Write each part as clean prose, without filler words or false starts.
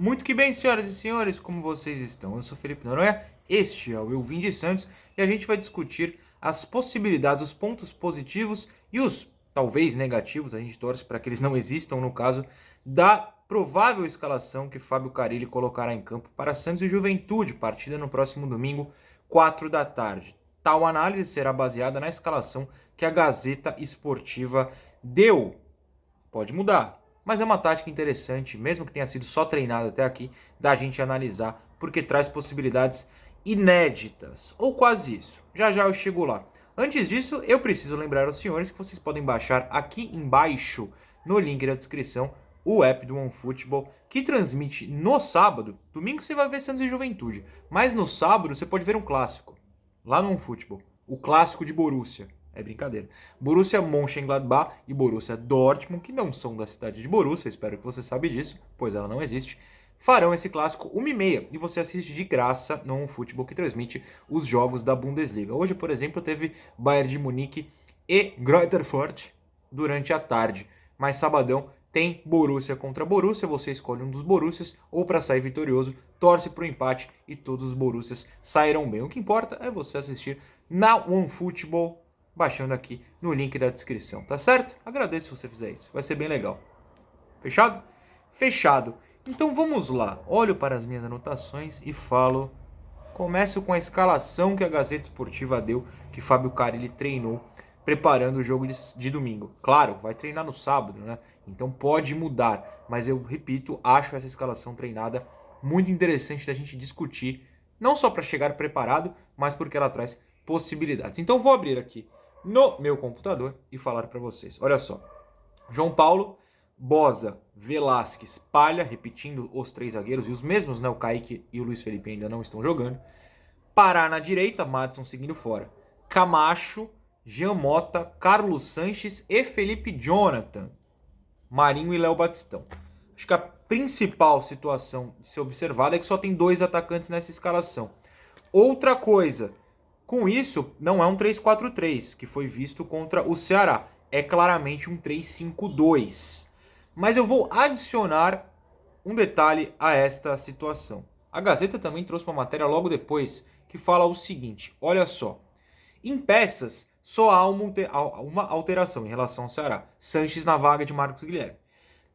Muito que bem, senhoras e senhores, como vocês estão? Eu sou Felipe Noronha, este é o Eu Vim de Santos e a gente vai discutir as possibilidades, os pontos positivos e os talvez negativos, a gente torce para que eles não existam no caso, da provável escalação que Fábio Carille colocará em campo para Santos e Juventude, partida no próximo domingo, 4 da tarde. Tal análise será baseada na escalação que a Gazeta Esportiva deu. Pode mudar, mas é uma tática interessante, mesmo que tenha sido só treinada até aqui, da gente analisar, porque traz possibilidades inéditas, ou quase isso. Já já eu chego lá. Antes disso, eu preciso lembrar aos senhores que vocês podem baixar aqui embaixo, no link da descrição, o app do OneFootball, que transmite no sábado. Domingo você vai ver Santos e Juventude, mas no sábado você pode ver um clássico, lá no OneFootball, o clássico de Borussia. É brincadeira. Borussia Mönchengladbach e Borussia Dortmund, que não são da cidade de Borussia, espero que você saiba disso, pois ela não existe, farão esse clássico 1h30 e você assiste de graça no OneFootball, que transmite os jogos da Bundesliga. Hoje, por exemplo, teve Bayern de Munique e Greuther Fürth durante a tarde, mas sabadão tem Borussia contra Borussia, você escolhe um dos Borussias ou para sair vitorioso, torce para o empate e todos os Borussias sairão bem. O que importa é você assistir na OneFootball, baixando aqui no link da descrição, tá certo? Agradeço se você fizer isso, vai ser bem legal. Fechado? Fechado. Então vamos lá, olho para as minhas anotações e falo... Começo com a escalação que a Gazeta Esportiva deu, que Fábio Carille treinou, preparando o jogo de domingo. Claro, vai treinar no sábado, né? Então pode mudar, mas eu repito, acho essa escalação treinada muito interessante da gente discutir, não só para chegar preparado, mas porque ela traz possibilidades. Então vou abrir aqui no meu computador e falar para vocês. Olha só, João Paulo, Boza, Velasquez, Palha, repetindo os três zagueiros, e os mesmos, né? O Kaique e o Luiz Felipe ainda não estão jogando. Pará na direita, Madison seguindo fora. Camacho, Jean Mota, Carlos Sanches e Felipe Jonathan. Marinho e Léo Batistão. Acho que a principal situação de ser observada é que só tem 2 atacantes nessa escalação. Outra coisa, com isso, não é um 3-4-3, que foi visto contra o Ceará. É claramente um 3-5-2. Mas eu vou adicionar um detalhe a esta situação. A Gazeta também trouxe uma matéria logo depois que fala o seguinte, olha só. Em peças, só há uma alteração em relação ao Ceará. Sanches na vaga de Marcos Guilherme.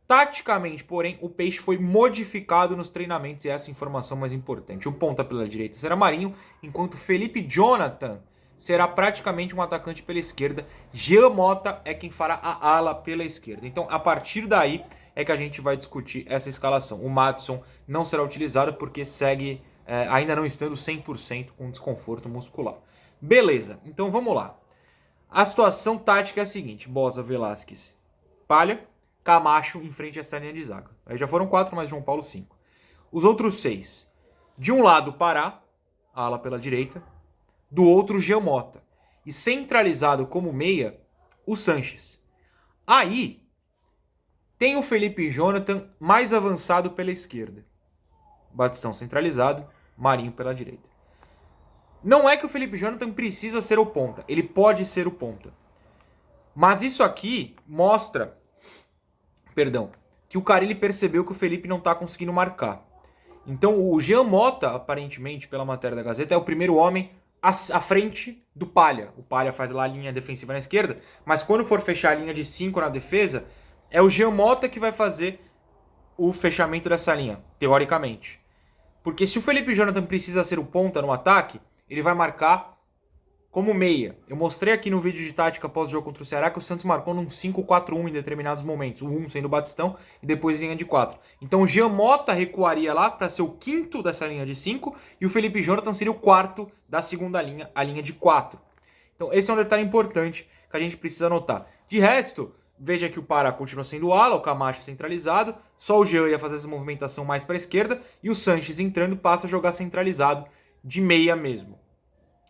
Taticamente, porém, o Peixe foi modificado nos treinamentos e essa informação mais importante. O ponta pela direita será Marinho, enquanto Felipe Jonathan será praticamente um atacante pela esquerda. Jean Mota é quem fará a ala pela esquerda. Então, a partir daí é que a gente vai discutir essa escalação. O Madison não será utilizado porque segue ainda não estando 100% com desconforto muscular. Beleza, então vamos lá. A situação tática é a seguinte. Boza, Velasquez, Palha, Camacho em frente a essa linha de zaga. Aí já foram 4, mais João Paulo 5. Os outros 6. De um lado, Pará, ala pela direita. Do outro, Jean Mota. E centralizado como meia, o Sanches. Aí, tem o Felipe Jonathan mais avançado pela esquerda. Batistão centralizado, Marinho pela direita. Não é que o Felipe Jonathan precisa ser o ponta. Ele pode ser o ponta. Mas isso aqui mostra... que o Carille percebeu que o Felipe não está conseguindo marcar. Então o Jean Mota, aparentemente, pela matéria da Gazeta, é o primeiro homem à frente do Palha. O Palha faz lá a linha defensiva na esquerda, mas quando for fechar a linha de 5 na defesa, é o Jean Mota que vai fazer o fechamento dessa linha, teoricamente. Porque se o Felipe Jonathan precisa ser o ponta no ataque, ele vai marcar como meia. Eu mostrei aqui no vídeo de tática pós-jogo contra o Ceará que o Santos marcou num 5-4-1 em determinados momentos. O 1 sendo o Batistão e depois linha de 4. Então o Jean Mota recuaria lá para ser o quinto dessa linha de 5 e o Felipe Jonathan seria o quarto da segunda linha, a linha de 4. Então esse é um detalhe importante que a gente precisa anotar. De resto, veja que o Pará continua sendo o ala, o Camacho centralizado, só o Jean ia fazer essa movimentação mais para a esquerda e o Sanches entrando passa a jogar centralizado de meia mesmo.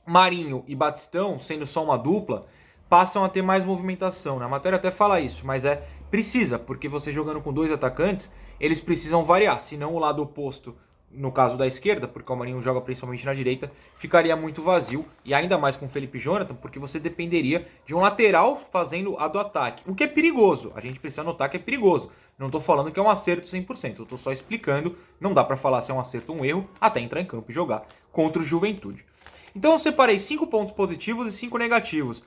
Marinho e Batistão, sendo só uma dupla, passam a ter mais movimentação. A matéria até fala isso, mas precisa, porque você jogando com 2 atacantes, eles precisam variar, senão o lado oposto no caso da esquerda, porque o Marinho joga principalmente na direita, ficaria muito vazio, e ainda mais com o Felipe Jonathan, porque você dependeria de um lateral fazendo a do ataque, o que é perigoso, a gente precisa notar que é perigoso, não tô falando que é um acerto 100%, eu tô só explicando, não dá pra falar se é um acerto ou um erro, até entrar em campo e jogar contra o Juventude. Então eu separei 5 pontos positivos e 5 negativos.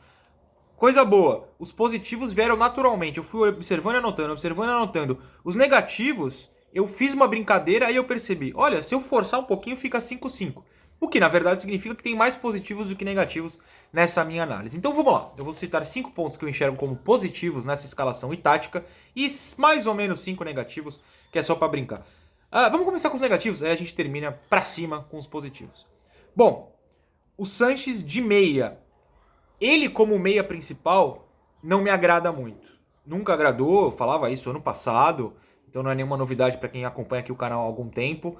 Coisa boa, os positivos vieram naturalmente, eu fui observando e anotando. Os negativos, eu fiz uma brincadeira e eu percebi, olha, se eu forçar um pouquinho fica 5-5. O que na verdade significa que tem mais positivos do que negativos nessa minha análise. Então vamos lá, eu vou citar 5 pontos que eu enxergo como positivos nessa escalação e tática e mais ou menos 5 negativos, que é só para brincar. Vamos começar com os negativos, aí a gente termina pra cima com os positivos. Bom, o Sanches de meia. Ele como meia principal não me agrada muito. Nunca agradou, eu falava isso ano passado, então não é nenhuma novidade para quem acompanha aqui o canal há algum tempo.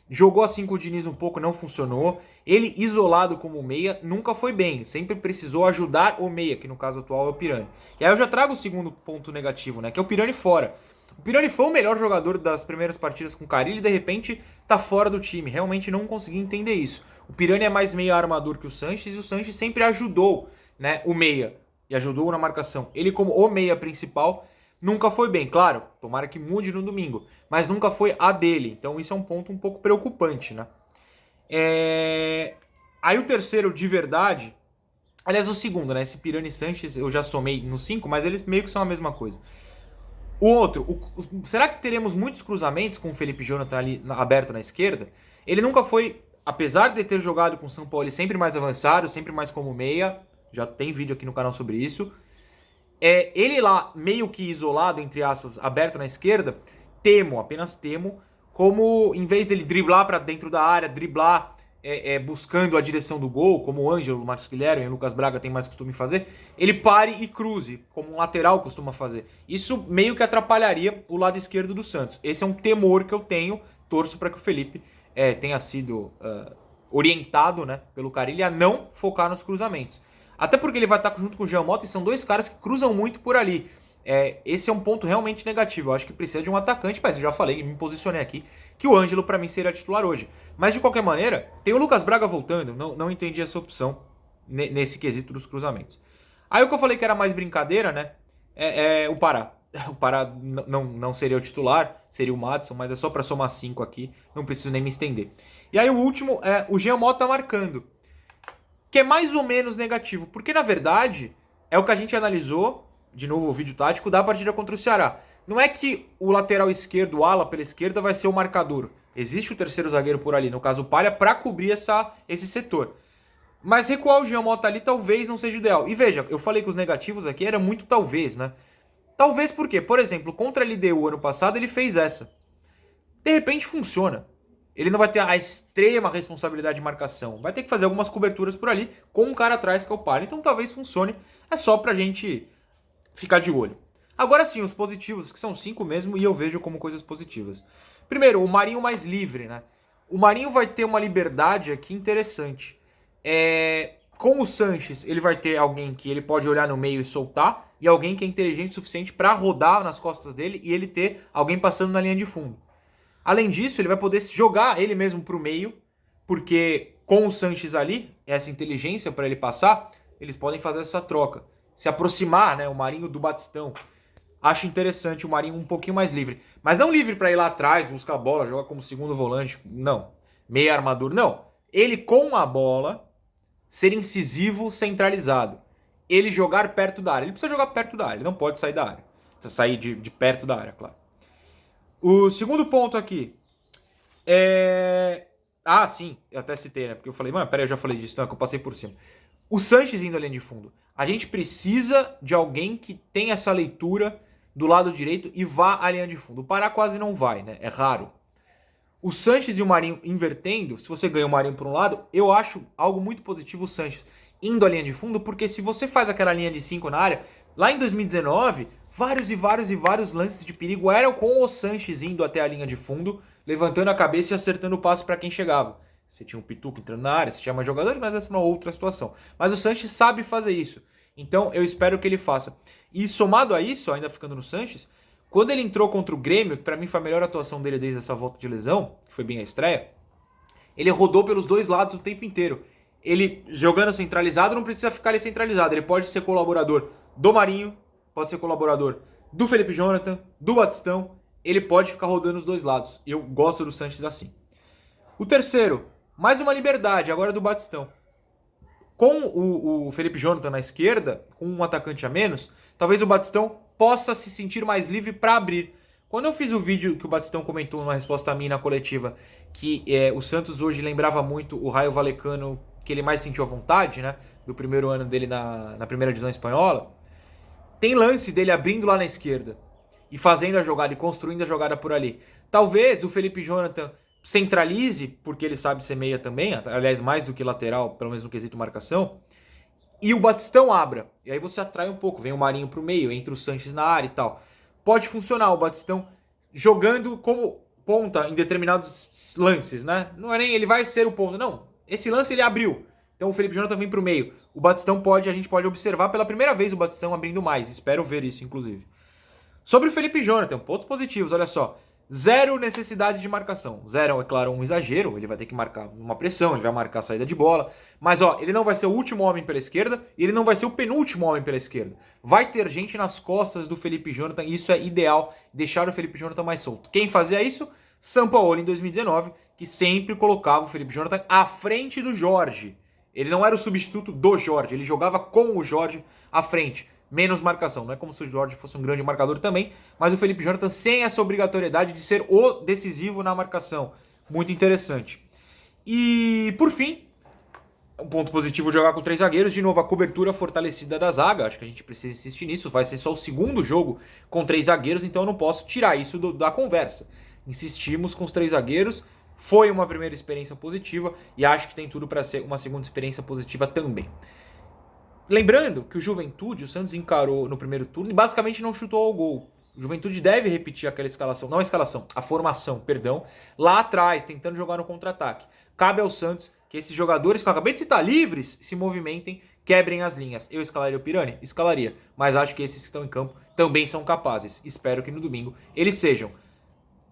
Jogou assim com o Diniz um pouco, não funcionou. Ele isolado como meia nunca foi bem, sempre precisou ajudar o meia, que no caso atual é o Pirani. E aí eu já trago o segundo ponto negativo, né, que é o Pirani fora. O Pirani foi o melhor jogador das primeiras partidas com o Carille e de repente tá fora do time. Realmente não consegui entender isso. O Pirani é mais meia armador que o Sanches e o Sanches sempre ajudou, né, o meia e ajudou na marcação. Ele como o meia principal nunca foi bem, claro, tomara que mude no domingo, mas nunca foi a dele, então isso é um ponto um pouco preocupante, né? Aí o terceiro de verdade, aliás o segundo, né, esse Pirani e Sanches eu já somei no 5, mas eles meio que são a mesma coisa. O outro, será que teremos muitos cruzamentos com o Felipe Jonathan ali aberto na esquerda? Ele nunca foi, apesar de ter jogado com o São Paulo, sempre mais avançado, sempre mais como meia, já tem vídeo aqui no canal sobre isso. Ele lá, meio que isolado, entre aspas, aberto na esquerda, apenas temo, como em vez dele driblar para dentro da área, driblar buscando a direção do gol, como o Ângelo, o Marcos Guilherme e o Lucas Braga tem mais costume fazer, ele pare e cruze, como um lateral costuma fazer. Isso meio que atrapalharia o lado esquerdo do Santos. Esse é um temor que eu tenho, torço para que o Felipe tenha sido orientado, né, pelo Carille a não focar nos cruzamentos. Até porque ele vai estar junto com o Jean Mota e são dois caras que cruzam muito por ali. Esse é um ponto realmente negativo. Eu acho que precisa de um atacante, mas eu já falei, me posicionei aqui, que o Ângelo pra mim seria titular hoje. Mas de qualquer maneira, tem o Lucas Braga voltando. Não entendi essa opção nesse quesito dos cruzamentos. Aí o que eu falei que era mais brincadeira, né? O Pará. O Pará não seria o titular, seria o Madison, mas é só pra somar 5 aqui. Não preciso nem me estender. E aí o último é o Jean Mota marcando, que é mais ou menos negativo, porque na verdade é o que a gente analisou, de novo o vídeo tático, da partida contra o Ceará. Não é que o lateral esquerdo, o ala pela esquerda, vai ser o marcador. Existe o terceiro zagueiro por ali, no caso o Palha, para cobrir esse setor. Mas recuar o Jean Mota ali talvez não seja ideal. E veja, eu falei que os negativos aqui era muito talvez, né? Talvez por quê? Por exemplo, contra a LDU ano passado ele fez essa. De repente funciona. Ele não vai ter a extrema responsabilidade de marcação. Vai ter que fazer algumas coberturas por ali com um cara atrás que é o Palha. Então talvez funcione. É só pra gente ficar de olho. Agora sim, os positivos, que são 5 mesmo, e eu vejo como coisas positivas. Primeiro, o Marinho mais livre, né? O Marinho vai ter uma liberdade aqui interessante. Com o Sanches, ele vai ter alguém que ele pode olhar no meio e soltar, e alguém que é inteligente o suficiente pra rodar nas costas dele e ele ter alguém passando na linha de fundo. Além disso, ele vai poder jogar ele mesmo para o meio, porque com o Sanches ali, essa inteligência para ele passar, eles podem fazer essa troca. Se aproximar, né, o Marinho do Batistão. Acho interessante o Marinho um pouquinho mais livre. Mas não livre para ir lá atrás, buscar a bola, jogar como segundo volante. Não. Meia armadura. Não. Ele com a bola, ser incisivo, centralizado. Ele jogar perto da área. Ele precisa jogar perto da área, ele não pode sair da área. Precisa sair de perto da área, claro. O segundo ponto aqui sim, eu até citei, né? Porque eu falei, mano, peraí, eu já falei disso, não, é que eu passei por cima. O Sanches indo além de fundo. A gente precisa de alguém que tenha essa leitura do lado direito e vá à linha de fundo. O Pará quase não vai, né? É raro. O Sanches e o Marinho invertendo, se você ganha o Marinho por um lado, eu acho algo muito positivo o Sanches indo à linha de fundo, porque se você faz aquela linha de 5 na área, lá em 2019... vários e vários lances de perigo eram com o Sanches indo até a linha de fundo, levantando a cabeça e acertando o passe para quem chegava. Você tinha um Pituca entrando na área, você tinha mais jogadores, mas essa é uma outra situação. Mas o Sanches sabe fazer isso. Então eu espero que ele faça. E somado a isso, ainda ficando no Sanches, quando ele entrou contra o Grêmio, que para mim foi a melhor atuação dele desde essa volta de lesão, que foi bem a estreia, Ele rodou pelos dois lados o tempo inteiro. Ele, jogando centralizado, não precisa ficar ali centralizado. Ele pode ser colaborador do Marinho, pode ser colaborador do Felipe Jonathan, do Batistão. Ele pode ficar rodando os dois lados. Eu gosto do Sanches assim. O terceiro, mais uma liberdade, agora do Batistão. Com o Felipe Jonathan na esquerda, com um atacante a menos, talvez o Batistão possa se sentir mais livre para abrir. Quando eu fiz o vídeo que o Batistão comentou numa resposta a mim na coletiva, que o Santos hoje lembrava muito o Raio Vallecano, que ele mais sentiu à vontade, né? Do primeiro ano dele na primeira divisão espanhola. Tem lance dele abrindo lá na esquerda e fazendo a jogada e construindo a jogada por ali. Talvez o Felipe Jonathan centralize, porque ele sabe ser meia também, aliás, mais do que lateral, pelo menos no quesito marcação, e o Batistão abra. E aí você atrai um pouco, vem o Marinho pro meio, entra o Sanches na área e tal. Pode funcionar o Batistão jogando como ponta em determinados lances, né? Não é nem ele vai ser o ponta, não. Esse lance ele abriu. Então o Felipe Jonathan vem pro meio. O Batistão a gente pode observar pela primeira vez o Batistão abrindo mais. Espero ver isso, inclusive. Sobre o Felipe Jonathan, pontos positivos, olha só. Zero necessidade de marcação. Zero, é claro, um exagero. Ele vai ter que marcar uma pressão, ele vai marcar a saída de bola. Mas, ó, ele não vai ser o último homem pela esquerda e ele não vai ser o penúltimo homem pela esquerda. Vai ter gente nas costas do Felipe Jonathan e isso é ideal, deixar o Felipe Jonathan mais solto. Quem fazia isso? Sampaoli em 2019, que sempre colocava o Felipe Jonathan à frente do Jorge. Ele não era o substituto do Jorge, ele jogava com o Jorge à frente. Menos marcação. Não é como se o Jorge fosse um grande marcador também, mas o Felipe Jonathan sem essa obrigatoriedade de ser o decisivo na marcação. Muito interessante. E, por fim, um ponto positivo de jogar com 3 zagueiros. De novo, a cobertura fortalecida da zaga. Acho que a gente precisa insistir nisso. Vai ser só o segundo jogo com 3 zagueiros, então eu não posso tirar isso da conversa. Insistimos com os 3 zagueiros. Foi uma primeira experiência positiva e acho que tem tudo para ser uma segunda experiência positiva também. Lembrando que o Juventude, o Santos encarou no primeiro turno e basicamente não chutou ao gol. O Juventude deve repetir aquela escalação, não a escalação, a formação, perdão, lá atrás, tentando jogar no contra-ataque. Cabe ao Santos que esses jogadores que eu acabei de citar livres se movimentem, quebrem as linhas. Eu escalaria o Pirani? Escalaria, mas acho que esses que estão em campo também são capazes. Espero que no domingo eles sejam.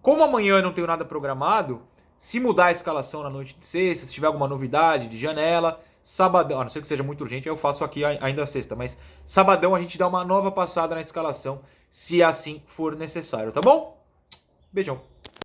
Como amanhã eu não tenho nada programado, se mudar a escalação na noite de sexta, se tiver alguma novidade de janela, sabadão, a não ser que seja muito urgente, eu faço aqui ainda sexta, mas sabadão a gente dá uma nova passada na escalação, se assim for necessário, tá bom? Beijão.